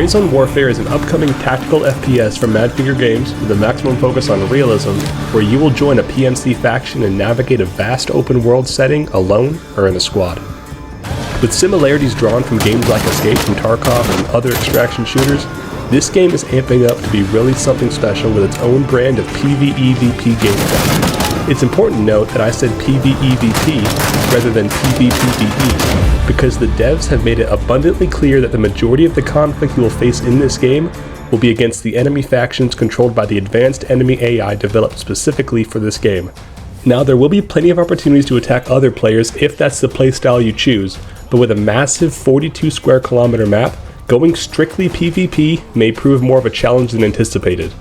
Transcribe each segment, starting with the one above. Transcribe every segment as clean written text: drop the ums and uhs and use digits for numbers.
Zone Warfare is an upcoming tactical FPS from MadFingerGames with a maximum focus on realism, where you will join a PMC faction and navigate a vast open world setting alone or in a squad. With similarities drawn from games like Escape from Tarkov and other extraction shooters, this game is amping up to be really something special with its own brand of PvEVP gameplay. It's important to note that I said PvEVP rather than PvPvE, because the devs have made it abundantly clear that the majority of the conflict you will face in this game will be against the enemy factions controlled by the advanced enemy AI developed specifically for this game. Now, there will be plenty of opportunities to attack other players if that's the playstyle you choose, but with a massive 42 square kilometer map, going strictly PvP may prove more of a challenge than anticipated.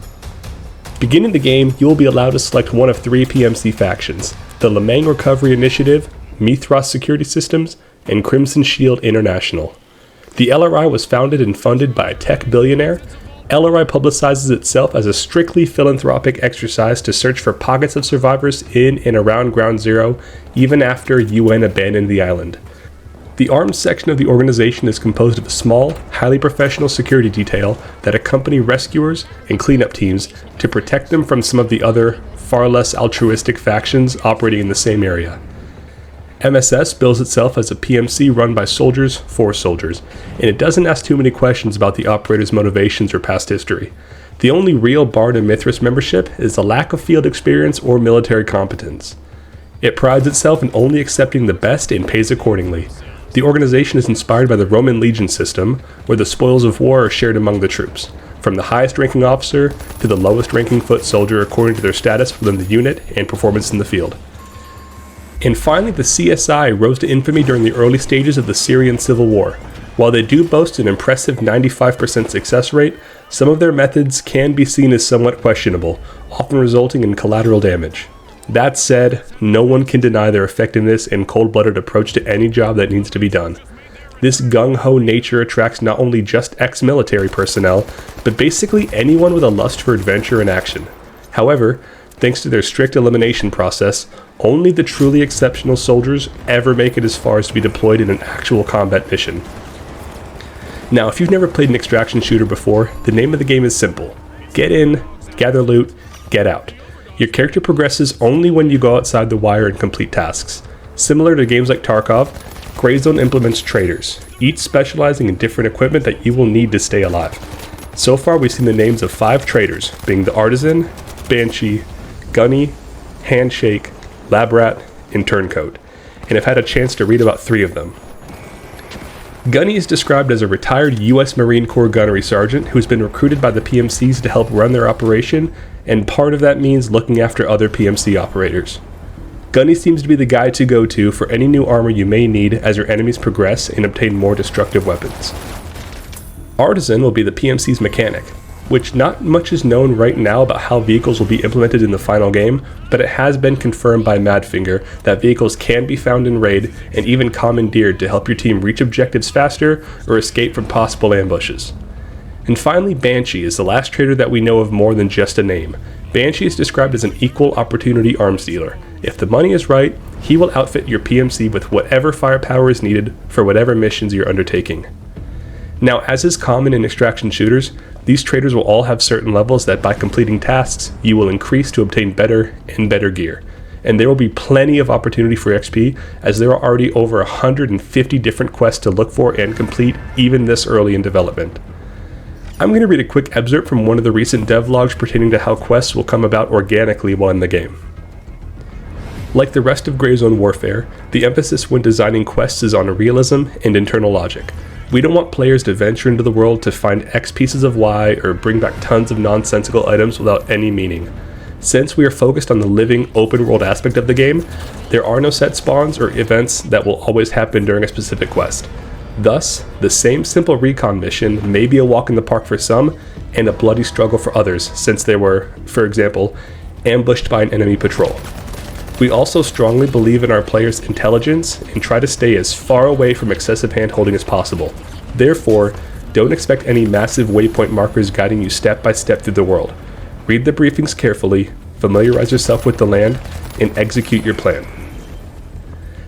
Beginning the game, you will be allowed to select one of three PMC factions: the Lemang Recovery Initiative, Mithras Security Systems, and Crimson Shield International. The LRI was founded and funded by a tech billionaire. LRI publicizes itself as a strictly philanthropic exercise to search for pockets of survivors in and around Ground Zero, even after UN abandoned the island. The arms section of the organization is composed of a small, highly professional security detail that accompany rescuers and cleanup teams to protect them from some of the other, far less altruistic factions operating in the same area. MSS bills itself as a PMC run by soldiers for soldiers, and it doesn't ask too many questions about the operator's motivations or past history. The only real bar to Mithras membership is the lack of field experience or military competence. It prides itself in only accepting the best and pays accordingly. The organization is inspired by the Roman legion system, where the spoils of war are shared among the troops, from the highest ranking officer to the lowest ranking foot soldier according to their status within the unit and performance in the field. And finally, the CSI rose to infamy during the early stages of the Syrian civil war. While they do boast an impressive 95% success rate, some of their methods can be seen as somewhat questionable, often resulting in collateral damage. That said, no one can deny their effectiveness and cold-blooded approach to any job that needs to be done. This gung-ho nature attracts not only just ex-military personnel, but basically anyone with a lust for adventure and action. However, thanks to their strict elimination process, only the truly exceptional soldiers ever make it as far as to be deployed in an actual combat mission. Now, if you've never played an extraction shooter before, the name of the game is simple. Get in, gather loot, get out. Your character progresses only when you go outside the wire and complete tasks. Similar to games like Tarkov, Gray Zone implements traders, each specializing in different equipment that you will need to stay alive. So far, we've seen the names of 5 traders, being the Artisan, Banshee, Gunny, Handshake, Lab Rat, and Turncoat, and have had a chance to read about 3 of them. Gunny is described as a retired U.S. Marine Corps gunnery sergeant who's been recruited by the PMCs to help run their operation, and part of that means looking after other PMC operators. Gunny seems to be the guy to go to for any new armor you may need as your enemies progress and obtain more destructive weapons. Artisan will be the PMC's mechanic, which not much is known right now about how vehicles will be implemented in the final game, but it has been confirmed by Madfinger that vehicles can be found in raid and even commandeered to help your team reach objectives faster or escape from possible ambushes. And finally, Banshee is the last trader that we know of more than just a name. Banshee is described as an equal opportunity arms dealer. If the money is right, he will outfit your PMC with whatever firepower is needed for whatever missions you're undertaking. Now, as is common in extraction shooters, these traders will all have certain levels that by completing tasks, you will increase to obtain better and better gear. And there will be plenty of opportunity for XP, as there are already over 150 different quests to look for and complete even this early in development. I'm going to read a quick excerpt from one of the recent devlogs pertaining to how quests will come about organically while in the game. Like the rest of Gray Zone Warfare, the emphasis when designing quests is on realism and internal logic. We don't want players to venture into the world to find X pieces of Y or bring back tons of nonsensical items without any meaning. Since we are focused on the living, open-world aspect of the game, there are no set spawns or events that will always happen during a specific quest. Thus, the same simple recon mission may be a walk in the park for some and a bloody struggle for others, since they were, for example, ambushed by an enemy patrol. We also strongly believe in our players' intelligence and try to stay as far away from excessive hand-holding as possible. Therefore, don't expect any massive waypoint markers guiding you step by step through the world. Read the briefings carefully, familiarize yourself with the land, and execute your plan.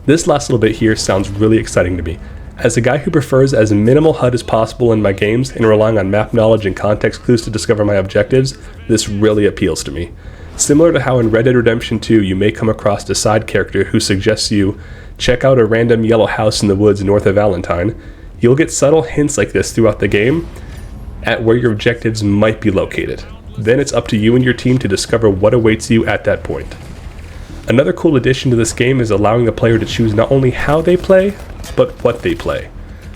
This last little bit here sounds really exciting to me. As a guy who prefers as minimal HUD as possible in my games and relying on map knowledge and context clues to discover my objectives, this really appeals to me. Similar to how in Red Dead Redemption 2 you may come across a side character who suggests you check out a random yellow house in the woods north of Valentine, you'll get subtle hints like this throughout the game at where your objectives might be located. Then it's up to you and your team to discover what awaits you at that point. Another cool addition to this game is allowing the player to choose not only how they play, but what they play.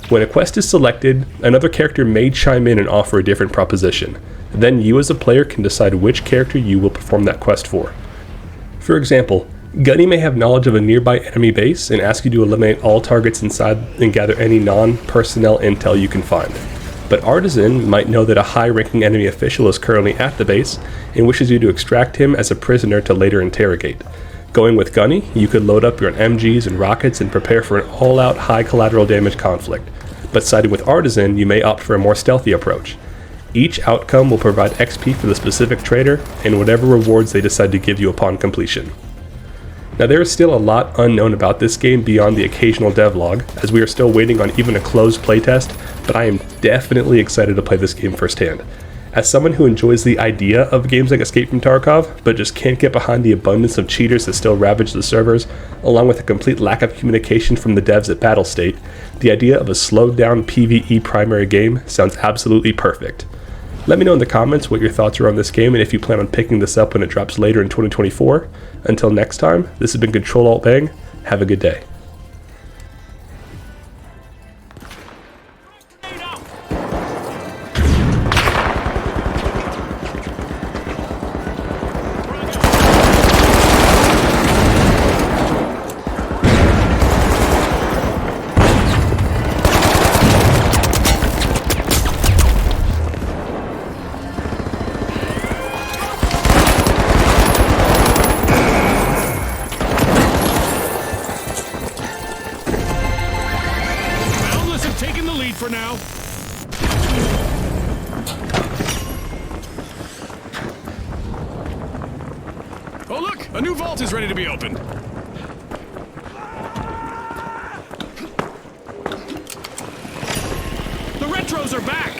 When a quest is selected, another character may chime in and offer a different proposition. Then you as a player can decide which character you will perform that quest for. For example, Gunny may have knowledge of a nearby enemy base and ask you to eliminate all targets inside and gather any non-personnel intel you can find. But Artisan might know that a high-ranking enemy official is currently at the base and wishes you to extract him as a prisoner to later interrogate. Going with Gunny, you could load up your MGs and rockets and prepare for an all-out high collateral damage conflict. But siding with Artisan, you may opt for a more stealthy approach. Each outcome will provide XP for the specific trader and whatever rewards they decide to give you upon completion. Now there is still a lot unknown about this game beyond the occasional devlog, as we are still waiting on even a closed playtest, but I am definitely excited to play this game firsthand. As someone who enjoys the idea of games like Escape from Tarkov, but just can't get behind the abundance of cheaters that still ravage the servers, along with a complete lack of communication from the devs at Battle State, the idea of a slowed down PvE primary game sounds absolutely perfect. Let me know in the comments what your thoughts are on this game and if you plan on picking this up when it drops later in 2024. Until next time, this has been Ctrl-Alt-Bang. Have a good day. For now. Oh look, a new vault is ready to be opened. The retros are back.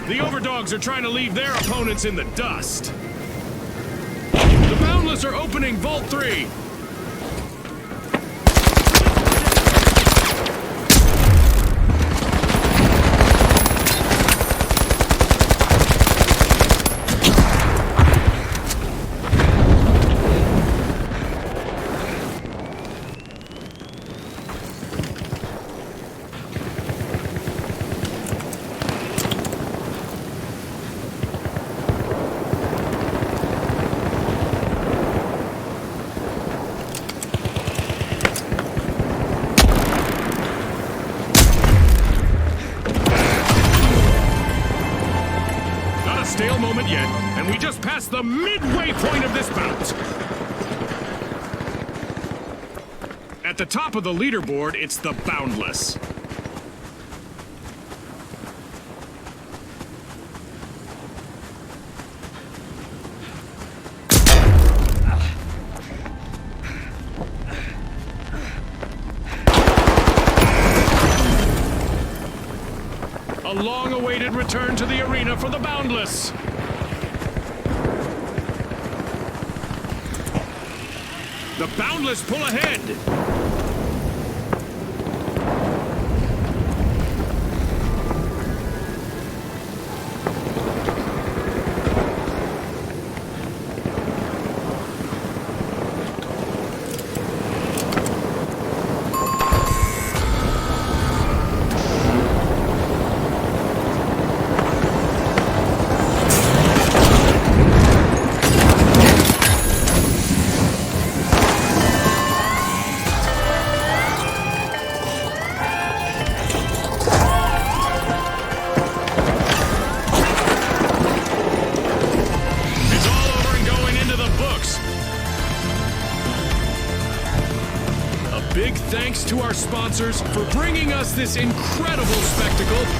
The overdogs are trying to leave their opponents in the dust. The Boundless are opening Vault 3. Stale moment yet, and we just passed the midway point of this bout. At the top of the leaderboard, it's the Boundless. A long-awaited return to the arena for the Boundless. The Boundless pull ahead. Big thanks to our sponsors for bringing us this incredible spectacle.